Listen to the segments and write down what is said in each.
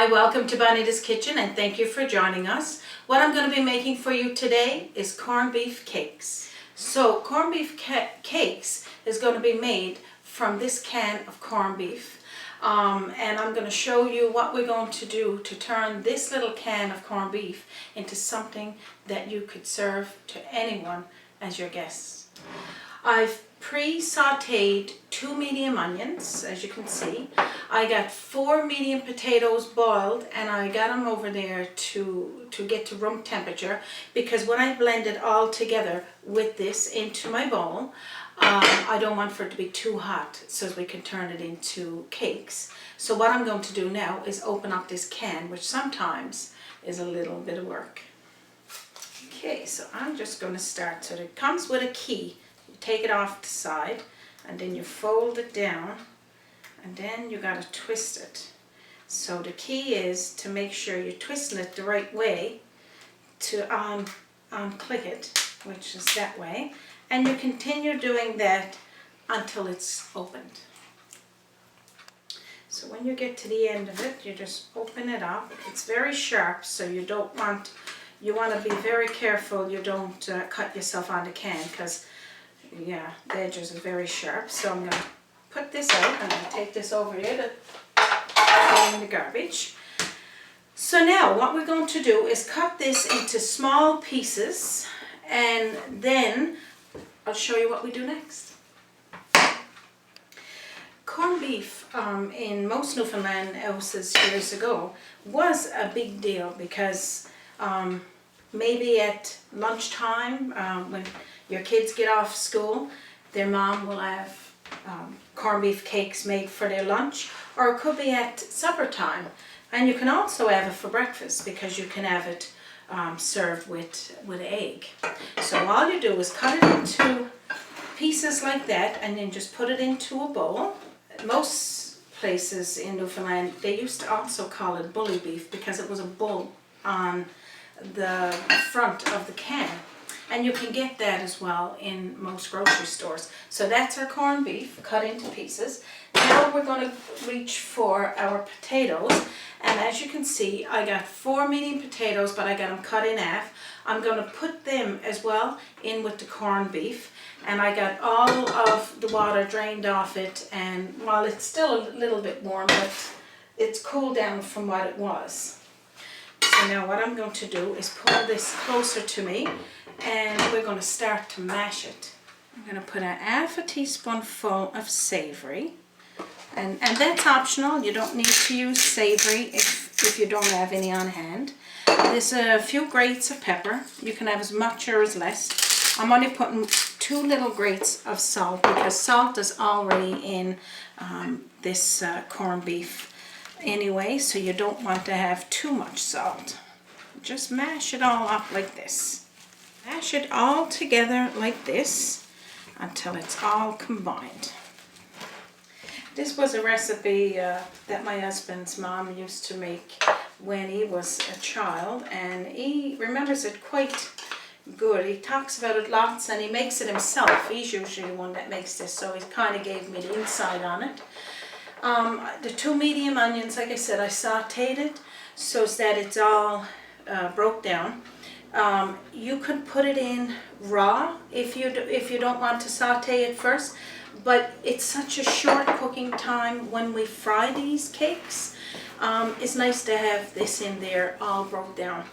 Hi, welcome to Bonita's Kitchen and thank you for joining us. What I'm going to be making for you today is corned beef cakes. So corned beef cakes is going to be made from this can of corned beef. And I'm going to show you what we're going to do to turn this little can of corned beef into something that you could serve to anyone as your guests. I've pre-sautéed 2 medium onions, as you can see. I got 4 medium potatoes boiled and I got them over there to get to room temperature, because when I blend it all together with this into my bowl, I don't want for it to be too hot so we can turn it into cakes. So what I'm going to do now is open up this can, which sometimes is a little bit of work. Okay, so I'm just going to start. So it comes with a key. Take it off the side and then you fold it down and then you got to twist it. So the key is to make sure you're twisting it the right way to click it, which is that way, and you continue doing that until it's opened. So when you get to the end of it, you just open it up. It's very sharp, so you want to be very careful you don't cut yourself on the can, because yeah, the edges are very sharp. So I'm going to put this out. I'm going to take this over here to throw in the garbage. So now what we're going to do is cut this into small pieces, and then I'll show you what we do next. Corned beef in most Newfoundland houses years ago was a big deal, because maybe at lunchtime when your kids get off school, their mom will have corned beef cakes made for their lunch, or it could be at supper time. And you can also have it for breakfast, because you can have it served with egg. So all you do is cut it into pieces like that and then just put it into a bowl. Most places in Newfoundland, they used to also call it bully beef, because it was a bull on the front of the can. And you can get that as well in most grocery stores. So that's our corned beef cut into pieces. Now we're going to reach for our potatoes. And as you can see, I got 4 medium potatoes, but I got them cut in half. I'm going to put them as well in with the corned beef. And I got all of the water drained off it. And while it's still a little bit warm, but it's cooled down from what it was. So now what I'm going to do is pull this closer to me, and we're going to start to mash it. I'm going to put a half a teaspoonful of Savoury, and that's optional. You don't need to use Savoury if you don't have any on hand. There's a few grates of pepper. You can have as much or as less. I'm only putting 2 little grates of salt, because salt is already in this corned beef anyway, so you don't want to have too much salt. Just mash it all up like this. Mash it all together like this until it's all combined. This was a recipe that my husband's mom used to make when he was a child, and he remembers it quite good. He talks about it lots and he makes it himself. He's usually the one that makes this, so he kind of gave me the insight on it. The 2 medium onions, like I said, I sautéed it so that it's all broke down. You could put it in raw if you don't want to sauté it first, but it's such a short cooking time when we fry these cakes. It's nice to have this in there all broke down.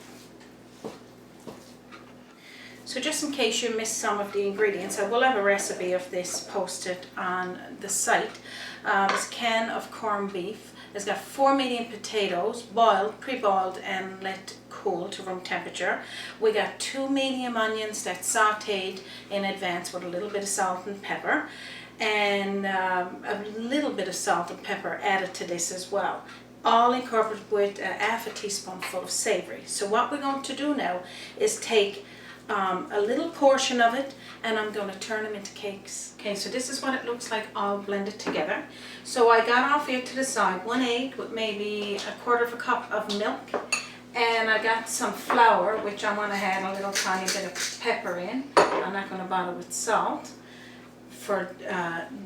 So just in case you missed some of the ingredients, I will have a recipe of this posted on the site. It's a can of corned beef. It's got 4 medium potatoes, boiled, pre-boiled and let cool to room temperature. We got 2 medium onions that's sautéed in advance with a little bit of salt and pepper, and a little bit of salt and pepper added to this as well. All incorporated with a half a teaspoonful of Savoury. So what we're going to do now is take a little portion of it, and I'm going to turn them into cakes. Okay, so this is what it looks like all blended together. So I got off here to the side 1 egg with maybe 1/4 cup of milk, and I got some flour, which I want to add a little tiny bit of pepper in. I'm not going to bother with salt. for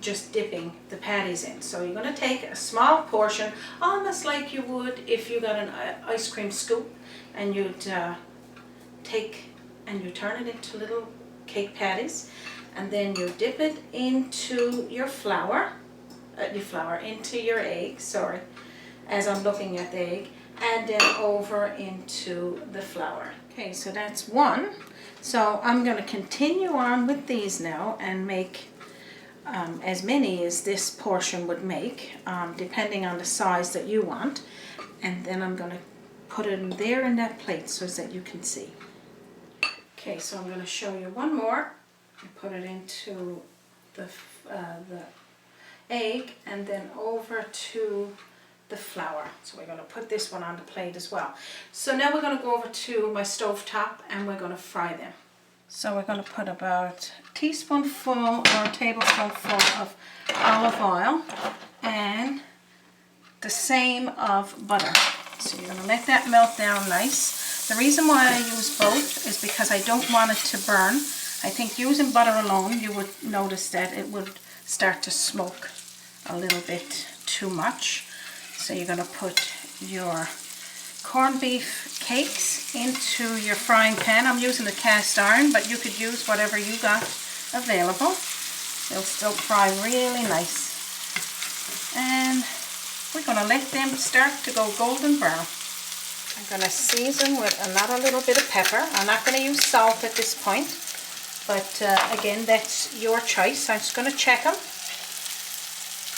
just dipping the patties in. So you're going to take a small portion, almost like you would if you got an ice cream scoop, and you'd take and you turn it into little cake patties, and then you dip it into your flour, into your egg, sorry, as I'm looking at the egg, and then over into the flour. Okay, so that's one. So I'm going to continue on with these now and make as many as this portion would make, depending on the size that you want. And then I'm going to put it in there in that plate so that you can see. Okay, so I'm going to show you one more. Put it into the egg and then over to the flour. So we're going to put this one on the plate as well. So now we're going to go over to my stove top and we're going to fry them. So we're going to put about a teaspoonful or a tablespoonful of olive oil and the same of butter. So you're going to let that melt down nice. The reason why I use both is because I don't want it to burn. I think using butter alone, you would notice that it would start to smoke a little bit too much. So you're going to put your corned beef cakes into your frying pan. I'm using a cast iron, but you could use whatever you got available. They'll still fry really nice. And we're going to let them start to go golden brown. I'm going to season with another little bit of pepper. I'm not going to use salt at this point, but again, that's your choice. I'm just going to check them.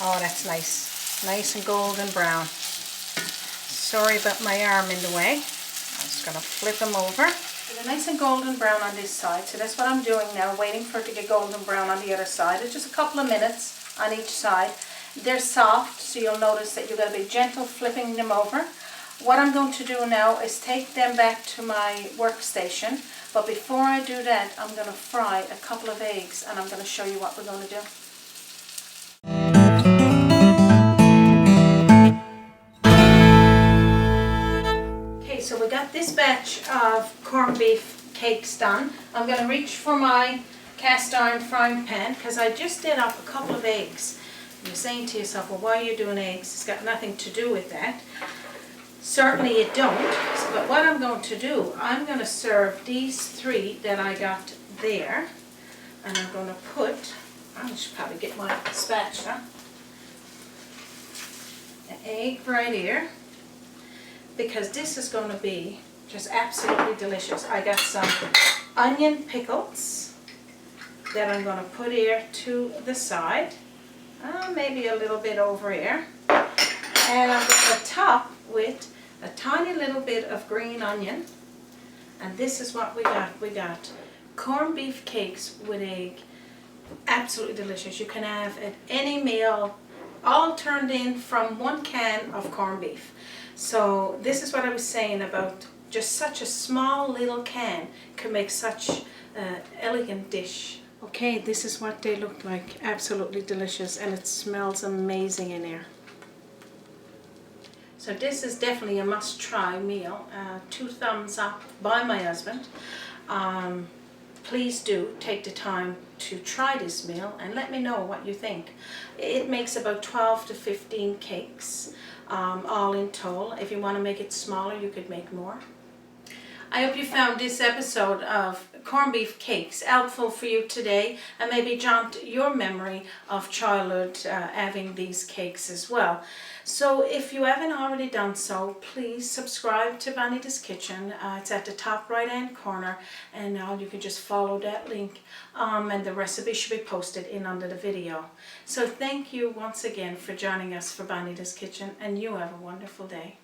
Oh, that's nice. Nice and golden brown. Sorry about my arm in the way. I'm just going to flip them over. They're nice and golden brown on this side, so that's what I'm doing now, waiting for it to get golden brown on the other side. It's just a couple of minutes on each side. They're soft, so you'll notice that you've got to be gentle flipping them over. What I'm going to do now is take them back to my workstation, but before I do that, I'm going to fry a couple of eggs, and I'm going to show you what we're going to do. Okay, so we got this batch of corned beef cakes done. I'm going to reach for my cast iron frying pan because I just did up a couple of eggs. You're saying to yourself, well, why are you doing eggs? It's got nothing to do with that. Certainly it don't, but what I'm going to do, I'm going to serve these three that I got there, and I'm going to put, I should probably get my spatula, an egg right here, because this is going to be just absolutely delicious. I got some onion pickles that I'm going to put here to the side, maybe a little bit over here, and I'm going to top with a tiny little bit of green onion. And this is what we got. We got corned beef cakes with egg. Absolutely delicious. You can have at any meal, all turned in from one can of corned beef. So this is what I was saying about just such a small little can can make such an elegant dish. Okay, this is what they look like. Absolutely delicious, and it smells amazing in here. So this is definitely a must-try meal. 2 thumbs up by my husband. Please do take the time to try this meal and let me know what you think. It makes about 12 to 15 cakes, all in total. If you want to make it smaller, you could make more. I hope you found this episode of corned beef cakes helpful for you today, and maybe jaunt your memory of childhood having these cakes as well. So if you haven't already done so, please subscribe to Bonita's Kitchen. It's at the top right hand corner, and now you can just follow that link, and the recipe should be posted in under the video. So thank you once again for joining us for Bonita's Kitchen, and you have a wonderful day.